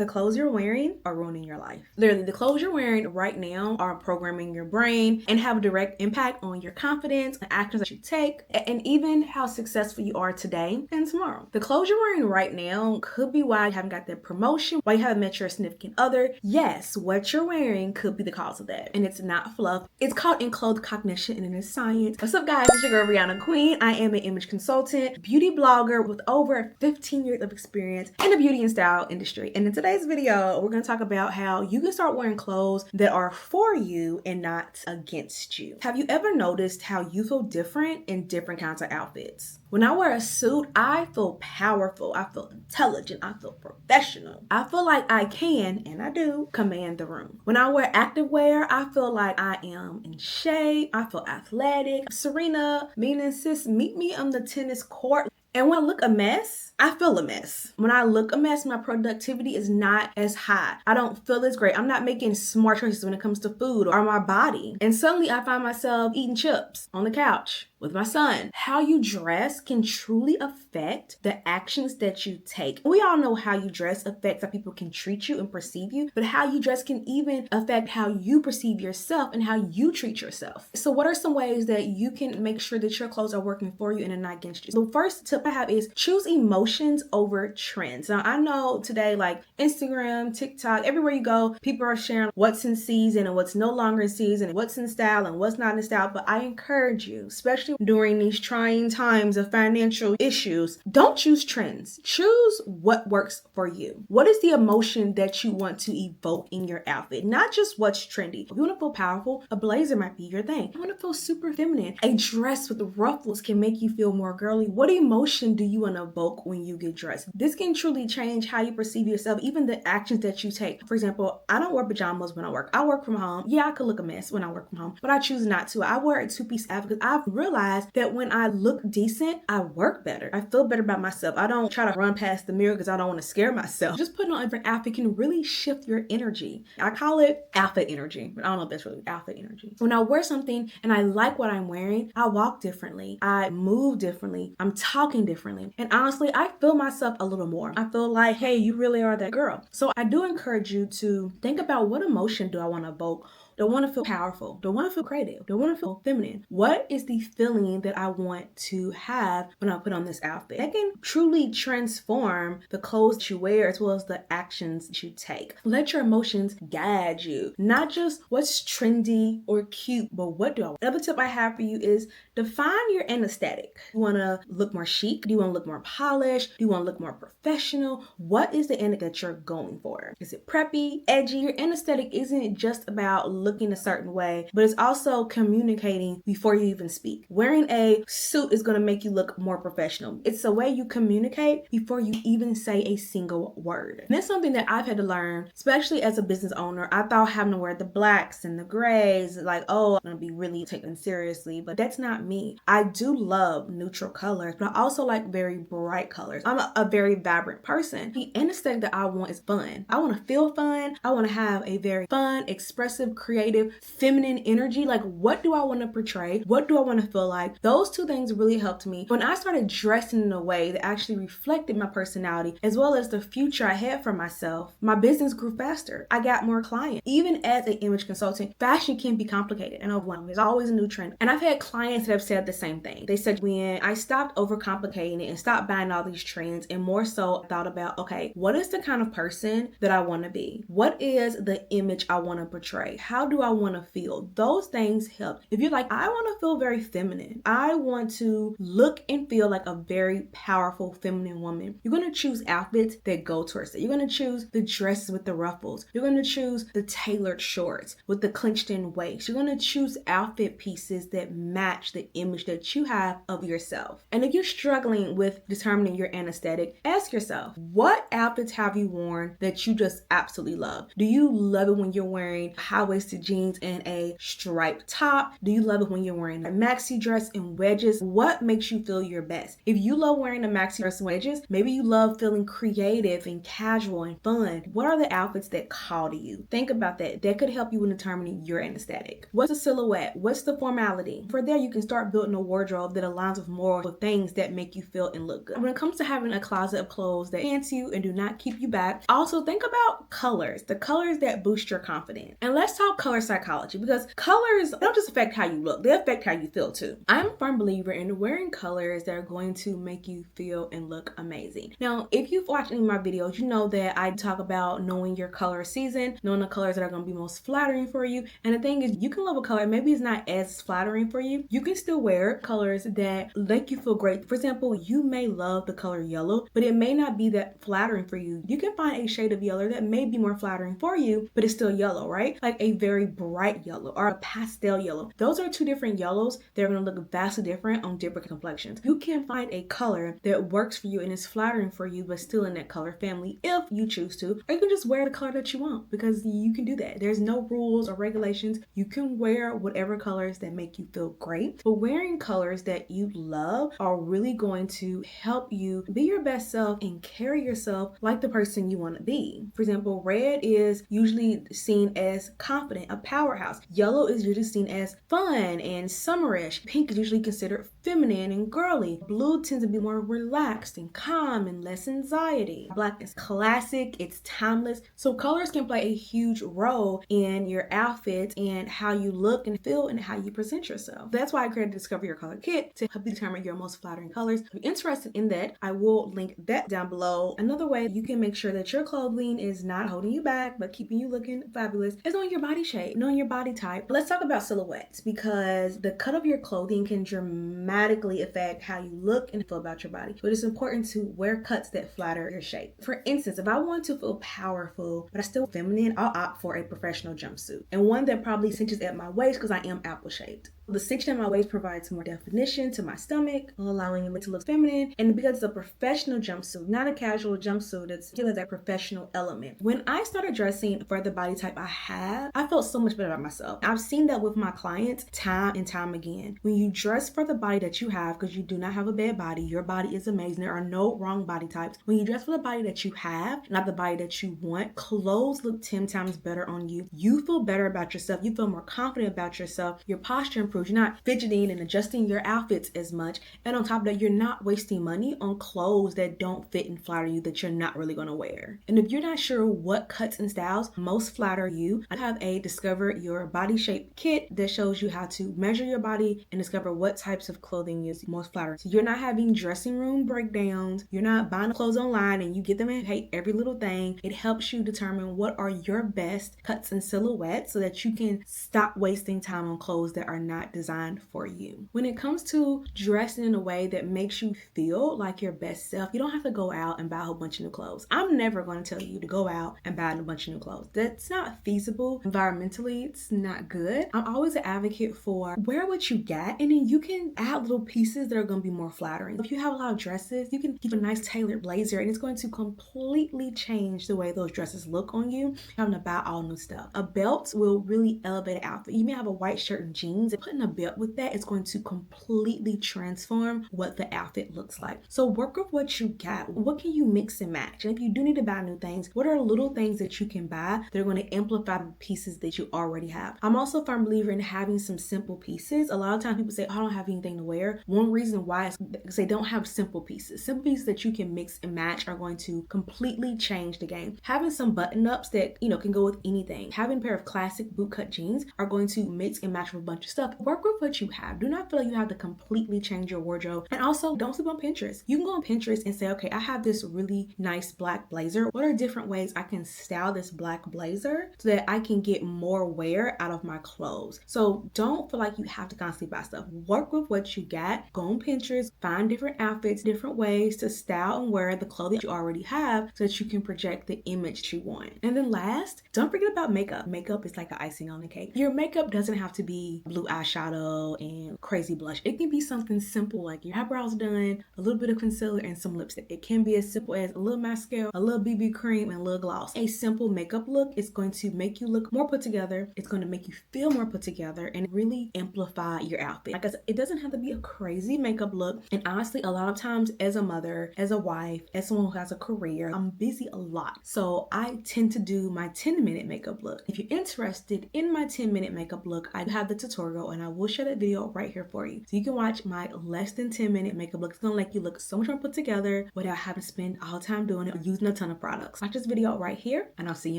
The clothes you're wearing are ruining your life. Literally, the clothes you're wearing right now are programming your brain and have a direct impact on your confidence, the actions that you take, and even how successful you are today and tomorrow. The clothes you're wearing right now could be why you haven't got that promotion, why you haven't met your significant other. Yes, what you're wearing could be the cause of that. And it's not fluff. It's called enclothed cognition and it is science. What's up, guys? It's your girl, Breonna Queen. I am an image consultant, beauty blogger with over 15 years of experience in the beauty and style industry. And in today's video, we're going to talk about how you can start wearing clothes that are for you and not against you. Have you ever noticed how you feel different in different kinds of outfits? When I wear a suit, I feel powerful, I feel intelligent, I feel professional. I feel like I can, and I do, command the room. When I wear activewear, I feel like I am in shape, I feel athletic. Serena, meaning sis, meet me on the tennis court. And when I look a mess, I feel a mess. When I look a mess, my productivity is not as high. I don't feel as great. I'm not making smart choices when it comes to food or my body. And suddenly I find myself eating chips on the couch with my son. How you dress can truly affect the actions that you take. We all know how you dress affects how people can treat you and perceive you, but how you dress can even affect how you perceive yourself and how you treat yourself. So what are some ways that you can make sure that your clothes are working for you and are not against you? The first tip I have is choose emotions over trends. Now I know today, like Instagram, TikTok, everywhere you go, people are sharing what's in season and what's no longer in season, what's in style and what's not in style. But I encourage you, especially during these trying times of financial issues, don't choose trends. Choose what works for you. What is the emotion that you want to evoke in your outfit? Not just what's trendy. If you want to feel powerful, a blazer might be your thing. If you want to feel super feminine, a dress with ruffles can make you feel more girly. What emotion do you want to evoke when you get dressed? This can truly change how you perceive yourself, even the actions that you take. For example, I don't wear pajamas when I work. I work from home. Yeah, I could look a mess when I work from home, but I choose not to. I wear a two-piece outfit because I've realized that when I look decent, I work better. I feel better about myself. I don't try to run past the mirror because I don't want to scare myself. Just putting on a different outfit can really shift your energy. I call it alpha energy, but I don't know if that's really alpha energy. When I wear something and I like what I'm wearing, I walk differently. I move differently. I'm talking differently. And honestly, I feel myself a little more. I feel like, hey, you really are that girl. So I do encourage you to think about what emotion do I want to evoke? Do I want to feel powerful? Do I want to feel creative? Do I want to feel feminine? What is the feeling that I want to have when I put on this outfit? That can truly transform the clothes that you wear as well as the actions that you take. Let your emotions guide you. Not just what's trendy or cute, but what do I want? Another tip I have for you is define your aesthetic. Do you want to look more chic? Do you want to look more polished? Do you want to look more professional? What is the aesthetic that you're going for? Is it preppy, edgy? Your aesthetic isn't just about looking a certain way, but it's also communicating before you even speak. Wearing a suit is going to make you look more professional. It's the way you communicate before you even say a single word. And that's something that I've had to learn, especially as a business owner. I thought having to wear the blacks and the grays, like, oh, I'm going to be really taken seriously, but that's not me. I do love neutral colors, but I also like very bright colors. I'm a very vibrant person. The aesthetic that I want is fun. I want to feel fun. I want to have a very fun, expressive, creative, feminine energy. Like, what do I want to portray? What do I want to feel like? Those two things really helped me when I started dressing in a way that actually reflected my personality as well as the future I had for myself. My business grew faster. I got more clients. Even as an image consultant, fashion can be complicated and overwhelming. There's always a new trend. And I've had clients that have said the same thing. They said when I stopped overcomplicating it and stopped buying all these trends and more so thought about, okay, what is the kind of person that I want to be? What is the image I want to portray? How do I want to feel? Those things help. If you're like, I want to feel very feminine, I want to look and feel like a very powerful feminine woman, you're going to choose outfits that go towards it. You're going to choose the dresses with the ruffles. You're going to choose the tailored shorts with the clinched in waist. You're going to choose outfit pieces that match the image that you have of yourself. And if you're struggling with determining your aesthetic, ask yourself, what outfits have you worn that you just absolutely love? Do you love it when you're wearing high-waisted high-waisted jeans and a striped top? Do you love it when you're wearing a maxi dress and wedges? What makes you feel your best? If you love wearing a maxi dress and wedges, maybe you love feeling creative and casual and fun. What are the outfits that call to you? Think about that. That could help you in determining your aesthetic. What's the silhouette? What's the formality? For there, you can start building a wardrobe that aligns with more with things that make you feel and look good. When it comes to having a closet of clothes that pants you and do not keep you back, also think about colors, the colors that boost your confidence. And let's talk color psychology, because colors don't just affect how you look, they affect how you feel too. I'm a firm believer in wearing colors that are going to make you feel and look amazing. Now, if you've watched any of my videos, you know that I talk about knowing your color season, knowing the colors that are going to be most flattering for you. And the thing is, you can love a color, maybe it's not as flattering for you. You can still wear colors that make you feel great. For example, you may love the color yellow, but it may not be that flattering for you. You can find a shade of yellow that may be more flattering for you, but it's still yellow, right? Like a very bright yellow or a pastel yellow. Those are two different yellows. They're going to look vastly different on different complexions. You can find a color that works for you and is flattering for you, but still in that color family if you choose to. Or you can just wear the color that you want, because you can do that. There's no rules or regulations. You can wear whatever colors that make you feel great, but wearing colors that you love are really going to help you be your best self and carry yourself like the person you want to be. For example, red is usually seen as confident, a powerhouse. Yellow is usually seen as fun and summerish. Pink is usually considered feminine and girly. Blue tends to be more relaxed and calm and less anxiety. Black is classic, it's timeless. So colors can play a huge role in your outfit and how you look and feel and how you present yourself. That's why I created Discover Your Color Kit to help you determine your most flattering colors. If you're interested in that, I will link that down below. Another way you can make sure that your clothing is not holding you back but keeping you looking fabulous is knowing your body shape, knowing your body type. Let's talk about silhouettes, because the cut of your clothing can dramatically affect how you look and feel about your body. But it's important to wear cuts that flatter your shape. For instance, if I want to feel powerful but I still feminine, I'll opt for a professional jumpsuit, and one that probably cinches at my waist because I am apple shaped. The cinching at my waist provides more definition to my stomach, allowing it to look feminine. And because it's a professional jumpsuit, not a casual jumpsuit, it still has that professional element. When I started dressing for the body type I have, I felt so much better about myself. I've seen that with my clients time and time again. When you dress for the body that you have, because you do not have a bad body, your body is amazing. There are no wrong body types. When you dress for the body that you have, not the body that you want, clothes look 10 times better on you. You feel better about yourself. You feel more confident about yourself. Your posture improves. You're not fidgeting and adjusting your outfits as much. And on top of that, you're not wasting money on clothes that don't fit and flatter you, that you're not really going to wear. And if you're not sure what cuts and styles most flatter you, I have a Discover Your Body Shape kit that shows you how to measure your body and discover what types of clothing is most flattering. So you're not having dressing room breakdowns. You're not buying clothes online and you get them and hate every little thing. It helps you determine what are your best cuts and silhouettes so that you can stop wasting time on clothes that are not designed for you. When it comes to dressing in a way that makes you feel like your best self, you don't have to go out and buy a whole bunch of new clothes. I'm never going to tell you to go out and buy a bunch of new clothes. That's not feasible. Environmentally, it's not good. I'm always an advocate for wear what you got, and then you can add little pieces that are going to be more flattering. If you have a lot of dresses, you can keep a nice tailored blazer, and it's going to completely change the way those dresses look on you, having to buy all new stuff. A belt will really elevate an outfit. You may have a white shirt and jeans, and putting a belt with that is going to completely transform what the outfit looks like. So work with what you got. What can you mix and match? And if you do need to buy new things, what are little things that you can buy that are going to amplify the pieces that you already have? I'm also a firm believer in having some simple pieces. A lot of times people say, oh, I don't have anything to wear. One reason why is because they don't have simple pieces. Simple pieces that you can mix and match are going to completely change the game. Having some button-ups that, can go with anything. Having a pair of classic bootcut jeans are going to mix and match with a bunch of stuff. Work with what you have. Do not feel like you have to completely change your wardrobe. And also, don't sleep on Pinterest. You can go on Pinterest and say, okay, I have this really nice black blazer. What are different ways I can style this black blazer so that I can get more wear out of my clothes? So don't feel like you have to constantly buy stuff. Work with what you you got, go on Pinterest, find different outfits, different ways to style and wear the clothing that you already have so that you can project the image you want. And then last, don't forget about makeup. Makeup is like the icing on the cake. Your makeup doesn't have to be blue eyeshadow and crazy blush. It can be something simple like your eyebrows done, a little bit of concealer, and some lipstick. It can be as simple as a little mascara, a little BB cream, and a little gloss. A simple makeup look is going to make you look more put together. It's going to make you feel more put together and really amplify your outfit. Like I said, it doesn't have to be a crazy makeup look. And honestly, a lot of times as a mother, as a wife, as someone who has a career, I'm busy a lot. So I tend to do my 10-minute makeup look. If you're interested in my 10-minute makeup look, I have the tutorial and I will share that video right here for you. So you can watch my less than 10-minute makeup look. It's gonna make you look so much more put together without having to spend all the time doing it or using a ton of products. Watch this video right here and I'll see you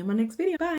in my next video. Bye.